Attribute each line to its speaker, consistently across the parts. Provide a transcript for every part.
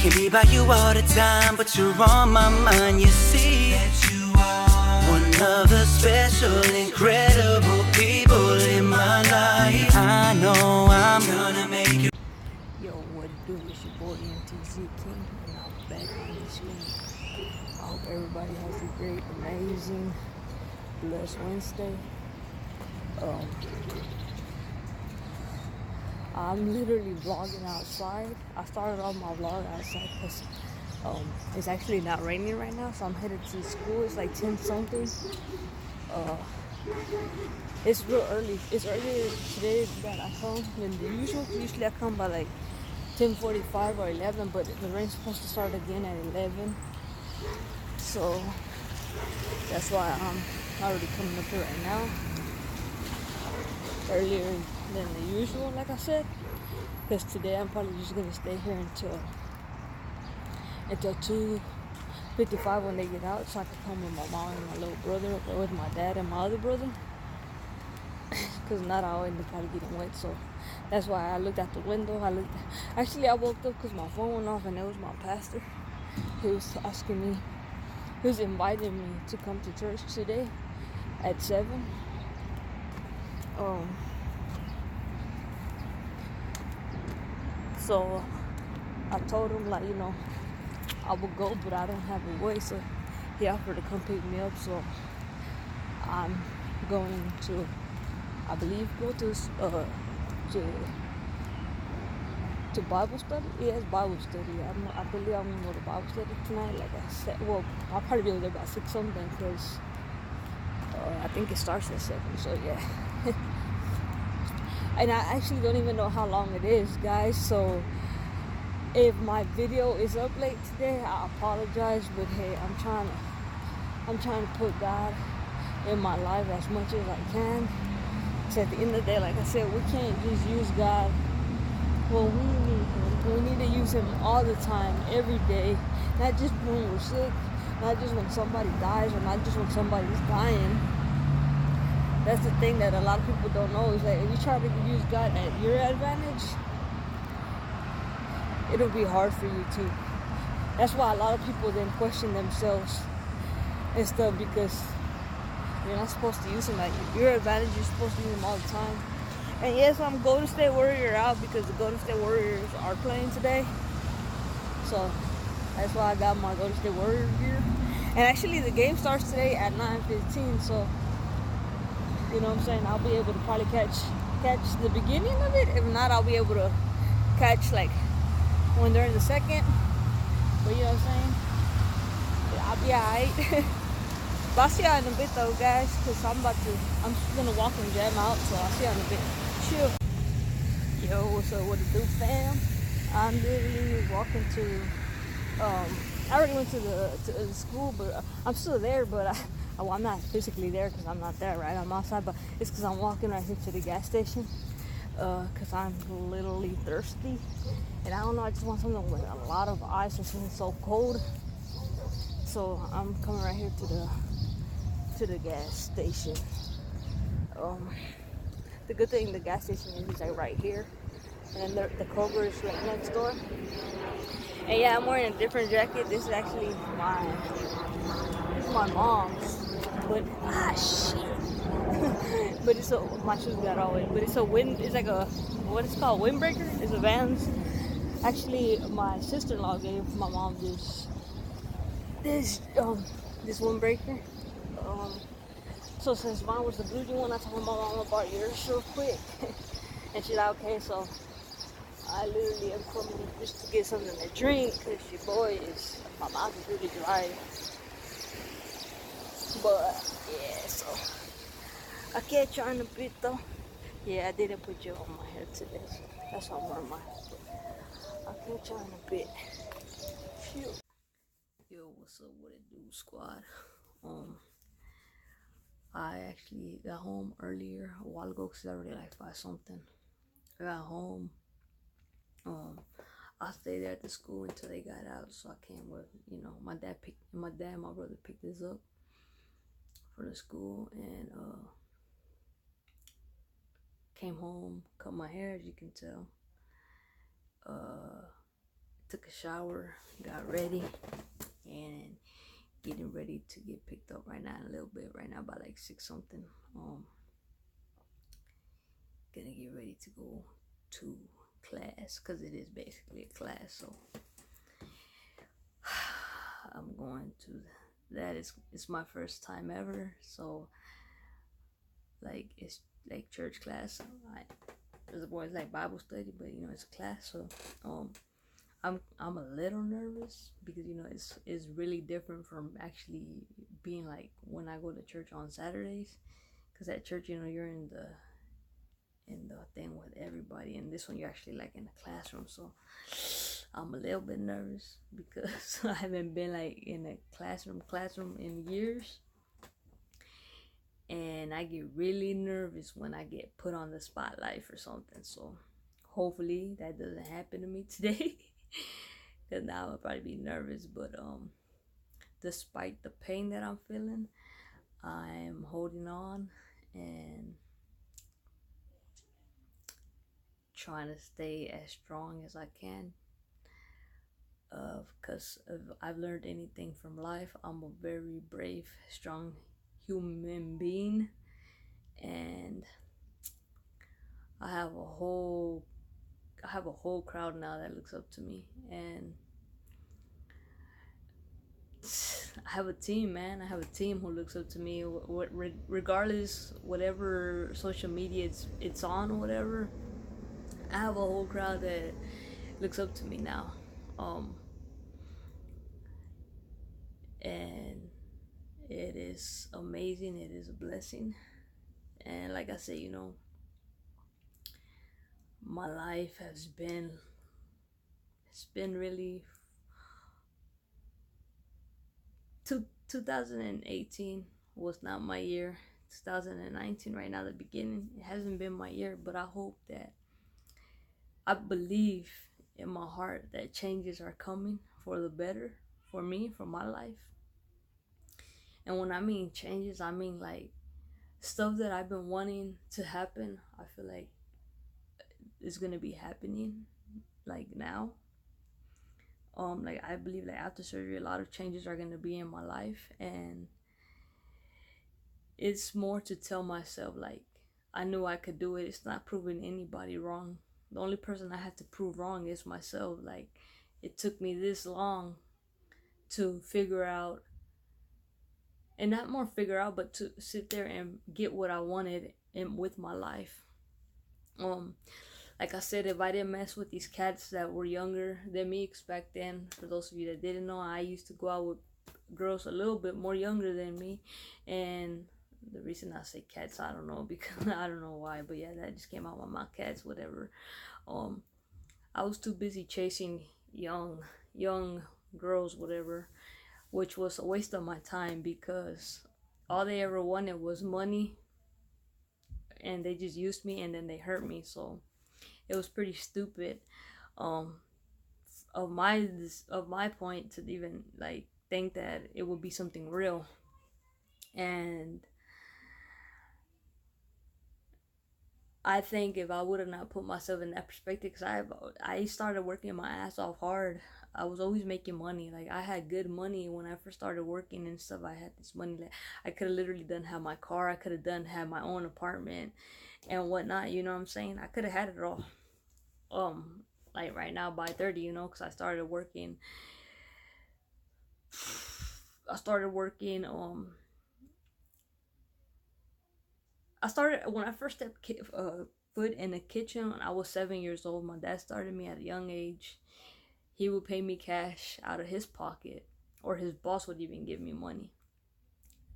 Speaker 1: Can't be by you all the time, but you're on my mind. You see that you are one of the special, incredible people in my life. I know I'm gonna make you.
Speaker 2: Yo, what it do? It's your boy MTZKING, and I'm back on the screen. I hope everybody has a great, amazing, blessed Wednesday. I'm literally vlogging outside. I started off my vlog outside because it's actually not raining right now, so I'm headed to school. It's like 10 something. It's real early. It's earlier today that I come than the usual. Usually I come by like 10:45 or 11, but the rain's supposed to start again at 11. So that's why I'm already coming up here right now. Earlier than the usual, like I said. Because today I'm probably just gonna stay here until 2:55 when they get out, so I can come with my mom and my little brother, or with my dad and my other brother. Because not all end up probably getting wet, so that's why I looked out the window. Actually, I woke up because my phone went off, and it was my pastor. He was asking me, he was inviting me to come to church today at 7. So I told him, like, I would go, but I don't have a way. So he offered to come pick me up. So I'm going to, I believe, go to Bible study. Yeah, it's Bible study. I believe I'm gonna go to Bible study tonight. Like I said, well, I'll probably be there by 6 something because I think it starts at 7. So yeah. And I actually don't even know how long it is, guys. So if my video is up late today, I apologize. But hey, I'm trying to put God in my life as much as I can. So at the end of the day, like I said, we can't just use God when we need Him. We need to use Him all the time, every day. Not just when we're sick, not just when somebody dies, or not just when somebody's dying. That's the thing that a lot of people don't know, is that if you try to use God at your advantage, it'll be hard for you too. That's why a lot of people then question themselves and stuff, because you're not supposed to use Him at your advantage. You're supposed to use Him all the time. And yes, I'm Golden State Warrior out because the Golden State Warriors are playing today. So that's why I got my Golden State Warrior gear. And actually the game starts today at 9:15, so you know what I'm saying, I'll be able to probably catch the beginning of it. If not, I'll be able to catch like when they're in the second. But you know what I'm saying? Yeah, I'll be alright. But I'll see y'all in a bit though, guys, because I'm just gonna walk and jam out, so I'll see y'all in a bit. Chill. Yo, what's up, what it do, fam? I'm literally walking to I already went to the school, but I'm still there, but I'm not physically there because I'm not there, right? I'm outside, but it's because I'm walking right here to the gas station because I'm literally thirsty. And I don't know, I just want something with a lot of ice and since it's so cold. So I'm coming right here to the gas station. The good thing, the gas station is like right here, and then the Kroger is right next door. And yeah, I'm wearing a different jacket. This is actually my mom's, but shit. But my shoes got all wet. But it's like a, what it's called, windbreaker. It's a Vans. Actually, my sister-in-law gave my mom this windbreaker. So since mine was the blue one, I told my mom I bought yours real quick. And she's like, okay. So I literally am coming just to get something to drink because my mouth is really dry. But yeah, so I'll catch you in a bit though. Yeah, I didn't put gel on my hair today, so that's why I'm wearing my hair. I'll catch you in a bit. Phew. Yo, what's up, what it do, squad? I actually got home earlier a while ago because I already like 5 something. I got home. I stayed there at the school until they got out, so I came with, my dad and my brother picked us up for the school, and came home, cut my hair, as you can tell,
Speaker 3: took a shower, got ready, and getting ready to get picked up right now in a little bit. Right now, by like 6 something. Gonna get ready to go to class, because it is basically a class. So I'm going to that. It's my first time ever. So like, it's like church class. There's a boys like Bible study, but you know, it's a class. So I'm a little nervous, because you know, it's really different from actually being like when I go to church on Saturdays, because at church, you know, you're in the thing with everybody, and this one you're actually like in a classroom. So I'm a little bit nervous, because I haven't been like in a classroom in years, and I get really nervous when I get put on the spotlight for something. So hopefully that doesn't happen to me today, because now I'll probably be nervous. But despite the pain that I'm feeling, I'm holding on and trying to stay as strong as I can. Because if I've learned anything from life, I'm a very brave, strong human being, and I have a whole crowd now that looks up to me, and I have a team, man. I have a team who looks up to me, regardless whatever social media it's on or whatever. I have a whole crowd that looks up to me now, and it is amazing. It is a blessing, and like I said, you know, my life has been, it's been really 2018 was not my year. 2019 right now, the beginning, it hasn't been my year, but I hope that, I believe in my heart that changes are coming for the better, for me, for my life. And when I mean changes, I mean like stuff that I've been wanting to happen. I feel like it's gonna be happening like now. Like I believe that after surgery, a lot of changes are gonna be in my life, and it's more to tell myself like I knew I could do it. It's not proving anybody wrong. The only person I have to prove wrong is myself. Like, it took me this long to figure out, and not more figure out, but to sit there and get what I wanted with my life. Like I said, if I didn't mess with these cats that were younger than me back then, for those of you that didn't know, I used to go out with girls a little bit more younger than me. And the reason I say cats, I don't know, because I don't know why, but yeah, that just came out of my mouth. Cats, whatever. I was too busy chasing young girls, whatever, which was a waste of my time, because all they ever wanted was money, and they just used me, and then they hurt me. So it was pretty stupid of my point to even like think that it would be something real. And I think if I would have not put myself in that perspective, because I started working my ass off hard. I was always making money. Like, I had good money when I first started working and stuff. I had this money that I could have literally done have my car. I could have had my own apartment and whatnot. You know what I'm saying? I could have had it all. Like right now by 30, you know, because I started working. When I first stepped foot in the kitchen when I was 7 years old. My dad started me at a young age. He would pay me cash out of his pocket, or his boss would even give me money.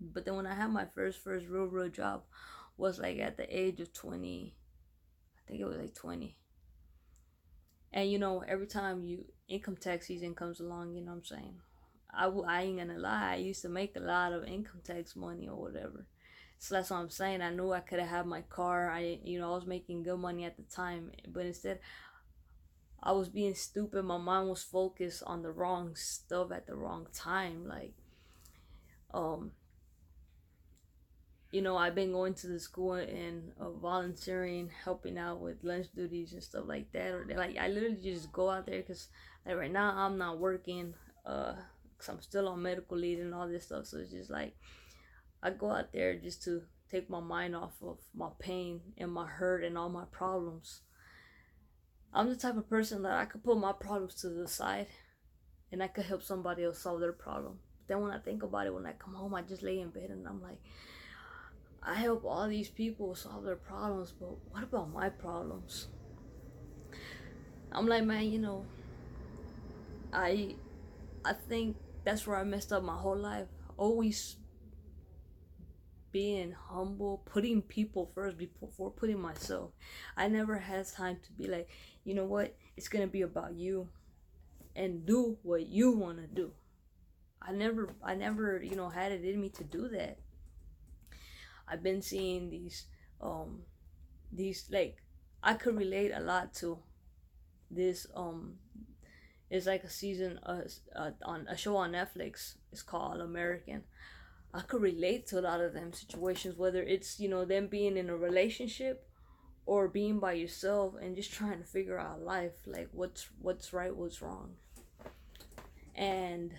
Speaker 3: But then when I had my first real job was like at the age of 20. I think it was like 20. And you know, every time income tax season comes along, you know what I'm saying, I ain't gonna lie, I used to make a lot of income tax money or whatever. So that's what I'm saying. I knew I could have had my car. I was making good money at the time, but instead I was being stupid. My mind was focused on the wrong stuff at the wrong time. Like, I've been going to the school and volunteering, helping out with lunch duties and stuff like that. Or like, I literally just go out there because Like right now, I'm not working, cause I'm still on medical leave and all this stuff. So it's just like I go out there just to take my mind off of my pain and my hurt and all my problems. I'm the type of person that I could put my problems to the side and I could help somebody else solve their problem. But then when I think about it, when I come home, I just lay in bed and I'm like, I help all these people solve their problems, but what about my problems? I'm like, man, I think that's where I messed up my whole life. Always being humble, putting people first before putting myself. I never had time to be like, you know what? It's gonna be about you, and do what you wanna do. I never, had it in me to do that. I've been seeing these like, I could relate a lot to this. It's like a season, on a show on Netflix. It's called American. I could relate to a lot of them situations, whether it's, them being in a relationship or being by yourself and just trying to figure out life, like what's right, what's wrong. And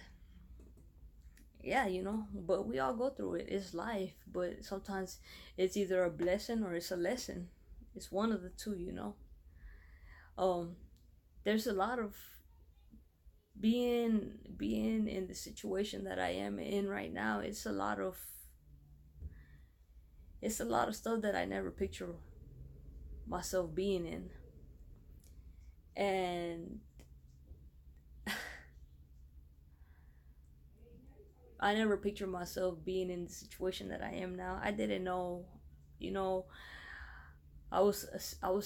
Speaker 3: yeah, but we all go through it. It's life, but sometimes it's either a blessing or it's a lesson. It's one of the two. There's a lot of being in the situation that I am in right now. It's a lot of stuff that I never picture myself being in. And I never pictured myself being in the situation that I am now. I didn't know, I was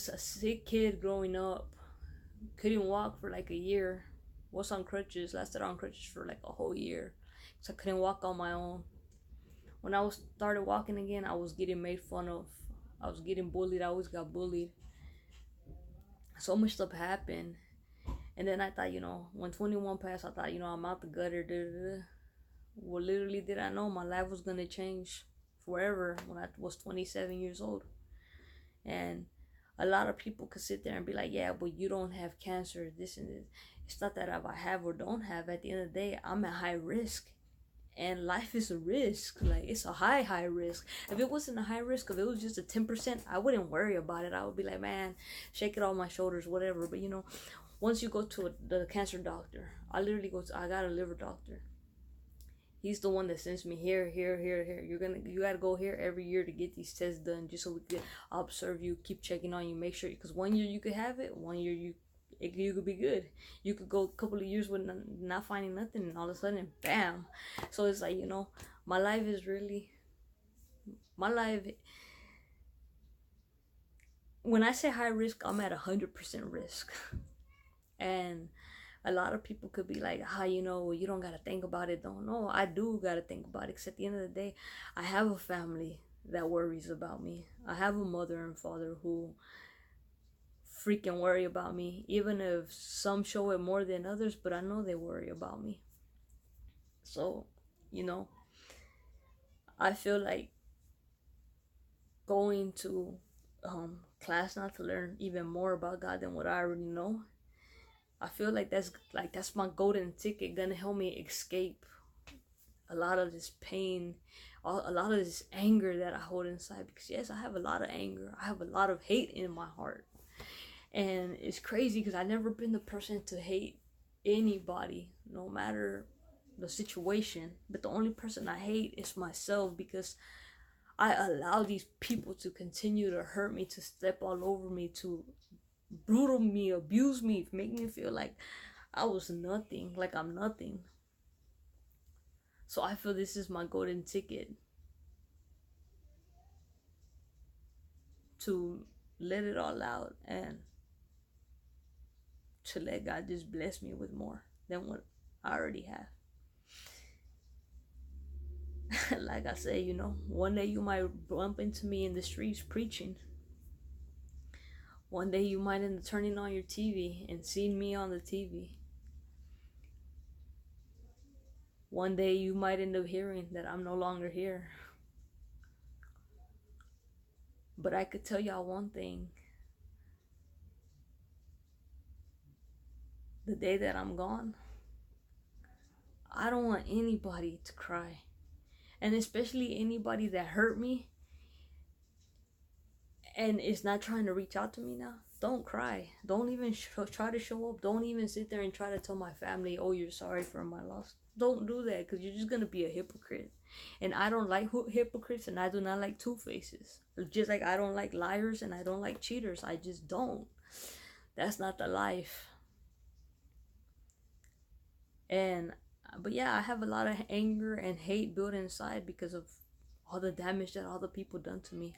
Speaker 3: a sick kid growing up. Couldn't walk for like a year. Was on crutches. Lasted on crutches for like a whole year. So I couldn't walk on my own. When I started walking again, I was getting made fun of. I was getting bullied. I always got bullied. So much stuff happened. And then I thought, when 21 passed, I thought, I'm out the gutter. Well, literally did I know my life was going to change forever when I was 27 years old. And a lot of people could sit there and be like, yeah, but you don't have cancer, this and this. It's not that if I have or don't have. At the end of the day, I'm at high risk. And life is a risk. Like, it's a high risk. If it wasn't a high risk, if it was just a 10%, I wouldn't worry about it. I would be like, man, shake it off my shoulders, whatever. But, once you go to the cancer doctor, I got a liver doctor. He's the one that sends me here. You gotta go here every year to get these tests done, just so we could observe you, keep checking on you, make sure. Because 1 year you could have it, 1 year you could be good. You could go a couple of years with not finding nothing, and all of a sudden, bam. So it's like, my life is really, my life. When I say high risk, I'm at 100% risk, and a lot of people could be like, you don't gotta think about it. Don't know. I do gotta think about it. Because at the end of the day, I have a family that worries about me. I have a mother and father who freaking worry about me. Even if some show it more than others, but I know they worry about me. So, I feel like going to class now to learn even more about God than what I already know. I feel like that's my golden ticket, gonna help me escape a lot of this pain, a lot of this anger that I hold inside. Because yes, I have a lot of anger. I have a lot of hate in my heart. And it's crazy because I've never been the person to hate anybody, no matter the situation. But the only person I hate is myself, because I allow these people to continue to hurt me, to step all over me, to brutal me, abuse me, make me feel like I was nothing, like I'm nothing. So I feel this is my golden ticket to let it all out and to let God just bless me with more than what I already have. Like I say, one day you might bump into me in the streets preaching. One day you might end up turning on your TV and seeing me on the TV. One day you might end up hearing that I'm no longer here. But I could tell y'all one thing. the day that I'm gone, I don't want anybody to cry. And especially anybody that hurt me and is not trying to reach out to me now. Don't cry. Don't even try to show up. Don't even sit there and try to tell my family, oh, you're sorry for my loss. Don't do that, because you're just going to be a hypocrite. And I don't like hypocrites, and I do not like two-faces. Just like I don't like liars and I don't like cheaters. I just don't. That's not the life. But yeah, I have a lot of anger and hate built inside because of all the damage that all the people done to me.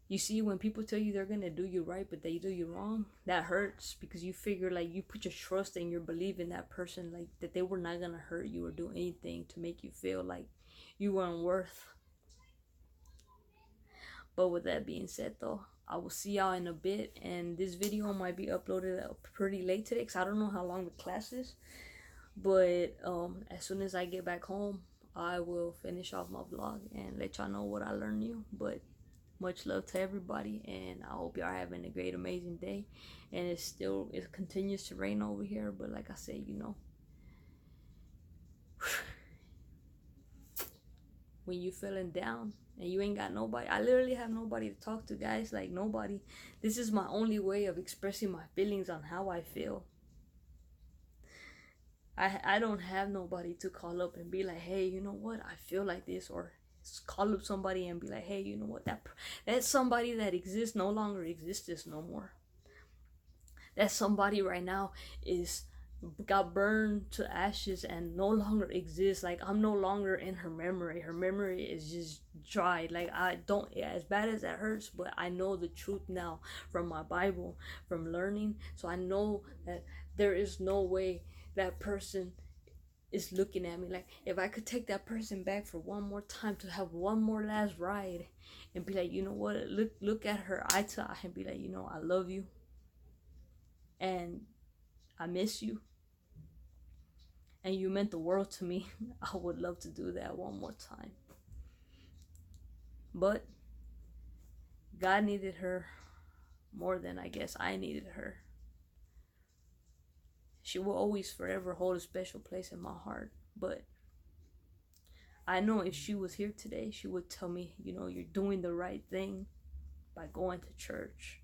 Speaker 3: You see, when people tell you they're gonna do you right, but they do you wrong, that hurts, because you figure, like, you put your trust and your belief in that person, like, that they were not gonna hurt you or do anything to make you feel like you weren't worth. But with that being said, though, I will see y'all in a bit, and this video might be uploaded pretty late today, because I don't know how long the class is. But as soon as I get back home, I will finish off my vlog and let y'all know what I learned new. But much love to everybody, and I hope y'all are having a great, amazing day. And it continues to rain over here, but like I said, you know, when you feeling down and you ain't got nobody, I literally have nobody to talk to, guys. Like, nobody. This is my only way of expressing my feelings on how I feel. I don't have nobody to call up and be like, hey, you know what, I feel like this. Or call up somebody and be like, hey, you know what, that somebody that exists no longer exists no more. That somebody right now got burned to ashes and no longer exists. Like, I'm no longer in her memory. Her memory is just dried. Like, I don't, yeah, as bad as that hurts, but I know the truth now from my Bible, from learning. So I know that there is no way that person is looking at me. Like, if I could take that person back for one more time, to have one more last ride, and be like, you know what, look at her eye to eye and be like, you know, I love you and I miss you and you meant the world to me, I would love to do that one more time. But God needed her more than I guess I needed her. She will always forever hold a special place in my heart. But I know if she was here today, she would tell me, you know, you're doing the right thing by going to church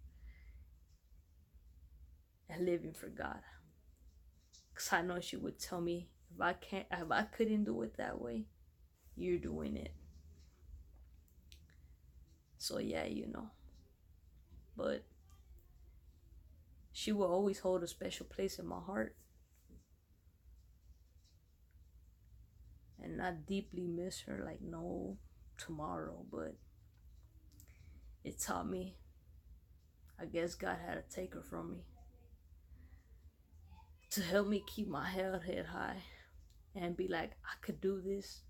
Speaker 3: and living for God. Because I know she would tell me, if I couldn't do it that way, you're doing it. So yeah, you know. But she will always hold a special place in my heart. And I deeply miss her like no tomorrow. But it taught me, I guess God had to take her from me to help me keep my head high and be like, I could do this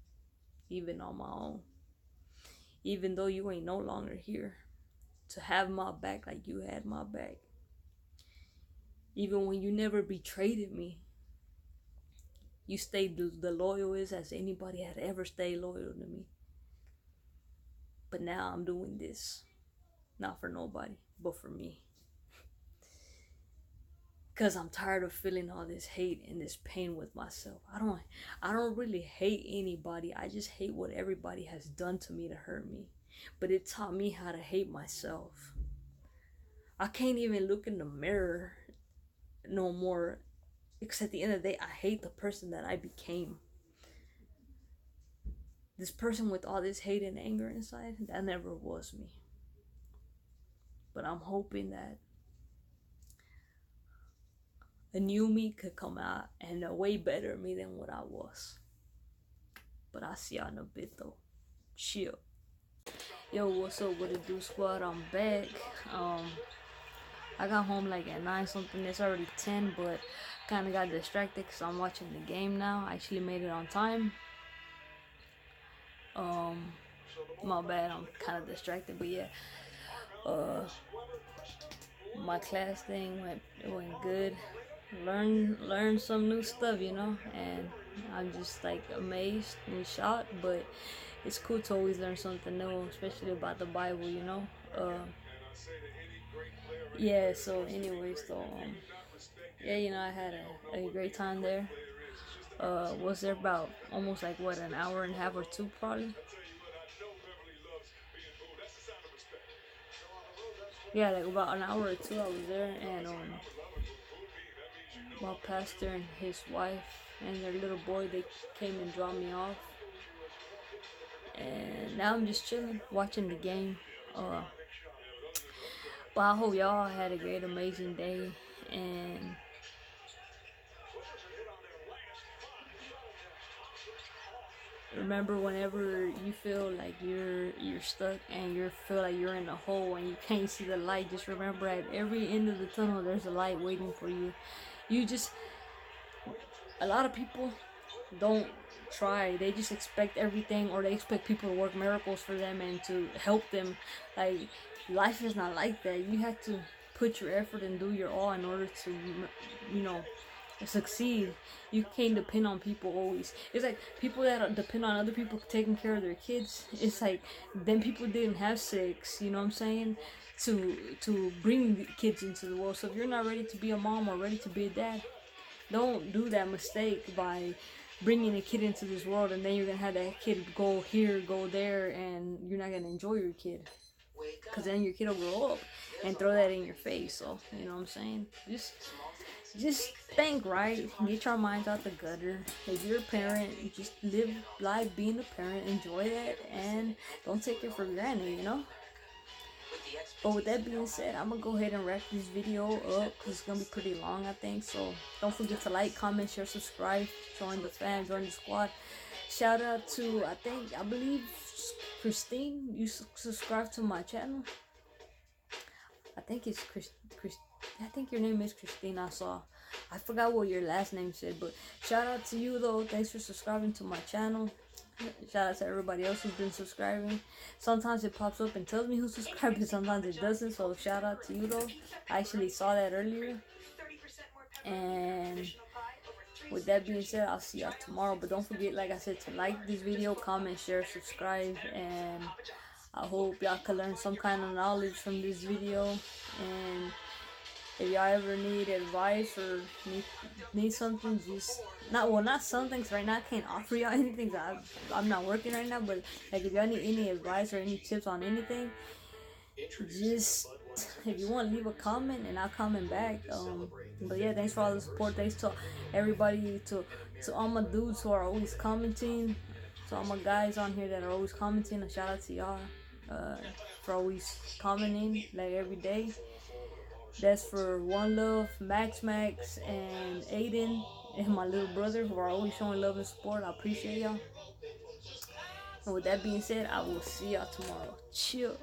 Speaker 3: even on my own. Even though you ain't no longer here, to have my back like you had my back. Even when you never betrayed me, you stayed the loyalest as anybody had ever stayed loyal to me. But now I'm doing this, not for nobody, but for me. Because I'm tired of feeling all this hate and this pain with myself. I don't really hate anybody. I just hate what everybody has done to me to hurt me. But it taught me how to hate myself. I can't even look in the mirror no more. Because at the end of the day, I hate the person that I became. This person with all this hate and anger inside, that never was me. But I'm hoping that a new me could come out and a way better me than what I was. But I'll see y'all in a bit though. Chill. Yo, what's up with the Do Squad? I'm back. I got home like at 9 something. It's already 10, but kind of got distracted because I'm watching the game now. I actually made it on time. My bad, I'm kind of distracted, but yeah. My class thing went good. Learn some new stuff, you know, and I'm just like amazed and shocked. But it's cool to always learn something new, especially about the Bible, you know. Yeah, so anyways, though, yeah, I had a great time there. Was there about almost like what, an hour and a half or two probably. Yeah, like about an hour or two I was there, and my pastor and his wife and their little boy, they came and dropped me off, and now I'm just chilling watching the game. Uh, but I hope y'all had a great, amazing day, and remember, whenever you feel like you're stuck and you feel like you're in a hole and you can't see the light, just remember at every end of the tunnel there's a light waiting for you. You just, a lot of people don't try. They just expect everything, or they expect people to work miracles for them and to help them. Like, life is not like that. You have to put your effort and do your all in order to, you know, succeed. You can't depend on people always. It's like people that depend on other people taking care of their kids. It's like them people didn't have sex, you know what I'm saying, to bring the kids into the world. So if you're not ready to be a mom or ready to be a dad, don't do that mistake by bringing a kid into this world, and then you're gonna have that kid go here, go there, and you're not gonna enjoy your kid, because then your kid will grow up and throw that in your face. So you know what I'm saying, just think right, get your minds out the gutter. If you're a parent, just live life being a parent, enjoy that, and don't take it for granted. But with that being said, I'm gonna go ahead and wrap this video up because it's gonna be pretty long, I think. So don't forget to like, comment, share, subscribe, join the fam, join the squad. Shout out to, I believe Christine, you subscribe to my channel. I think it's I think your name is Christine. I forgot what your last name said, but shout out to you though. Thanks for subscribing to my channel. Shout out to everybody else who's been subscribing. Sometimes it pops up and tells me who's subscribed, and sometimes it doesn't. So shout out to you though. I actually saw that earlier. And with that being said, I'll see y'all tomorrow. But don't forget, like I said, to like this video, comment, share, subscribe, and I hope y'all can learn some kind of knowledge from this video. And if y'all ever need advice or need something, just not something, because right now I can't offer y'all anything, because I'm not working right now. But like, if y'all need any advice or any tips on anything, just, if you want, leave a comment and I'll comment back. But yeah, thanks for all the support. Thanks to everybody, to all my dudes who are always commenting, to all my guys on here that are always commenting. A shout out to y'all for always commenting like every day. That's for One Love, Max, and Aiden, and my little brother, who are always showing love and support. I appreciate y'all. And with that being said, I will see y'all tomorrow. Chill.